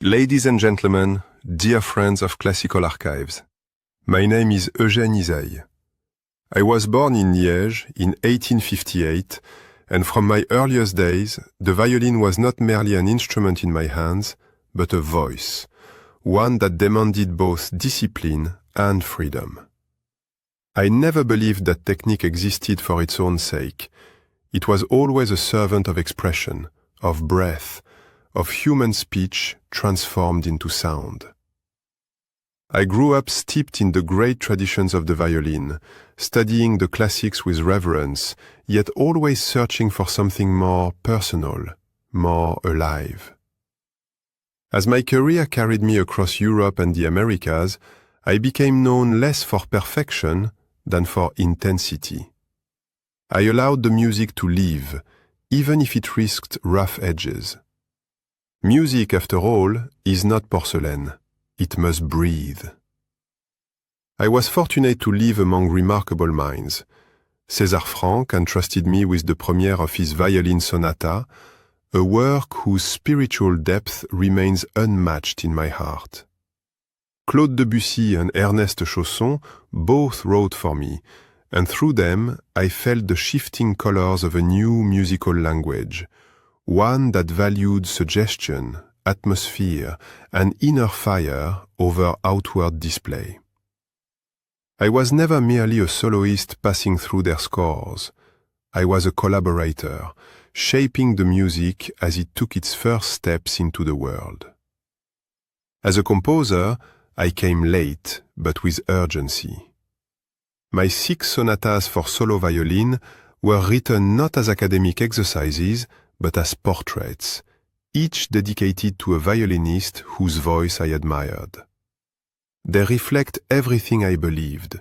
Ladies and gentlemen, dear friends of Classical Archives, my name is Ysay. I was born in Liège in 1858, and from my earliest days, the violin was not merely an instrument in my hands, but a voice, one that demanded both discipline and freedom. I never believed that technique existed for its own sake. It was always a servant of expression, of breath, of human speech transformed into sound. I grew up steeped in the great traditions of the violin, studying the classics with reverence, yet always searching for something more personal, more alive. As my career carried me across Europe and the Americas, I became known less for perfection than for intensity. I allowed the music to live, even if it risked rough edges. Music, after all, is not porcelain. It must breathe. I was fortunate to live among remarkable minds. César Franck entrusted me with the premiere of his violin sonata, a work whose spiritual depth remains unmatched in my heart. Claude Debussy and Ernest Chausson both wrote for me, and through them I felt the shifting colors of a new musical language, one that valued suggestion, atmosphere, and inner fire over outward display. I was never merely a soloist passing through their scores. I was a collaborator, shaping the music as it took its first steps into the world. As a composer, I came late, but with urgency. My 6 sonatas for solo violin were written not as academic exercises, but as portraits, each dedicated to a violinist whose voice I admired. They reflect everything I believed,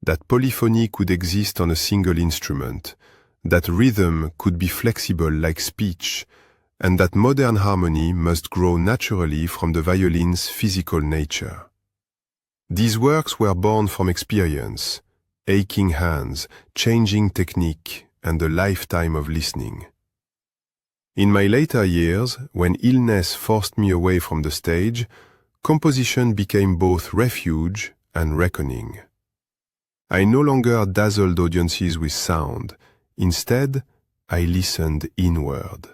that polyphony could exist on a single instrument, that rhythm could be flexible like speech, and that modern harmony must grow naturally from the violin's physical nature. These works were born from experience, aching hands, changing technique, and a lifetime of listening. In my later years, when illness forced me away from the stage, composition became both refuge and reckoning. I no longer dazzled audiences with sound. Instead, I listened inward.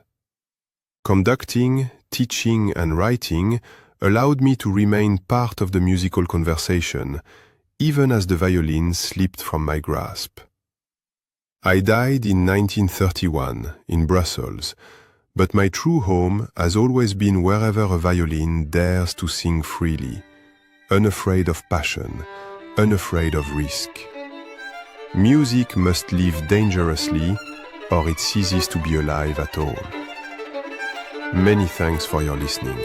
Conducting, teaching, and writing allowed me to remain part of the musical conversation, even as the violin slipped from my grasp. I died in 1931 in Brussels, but my true home has always been wherever a violin dares to sing freely, unafraid of passion, unafraid of risk. Music must live dangerously, or it ceases to be alive at all. Many thanks for your listening.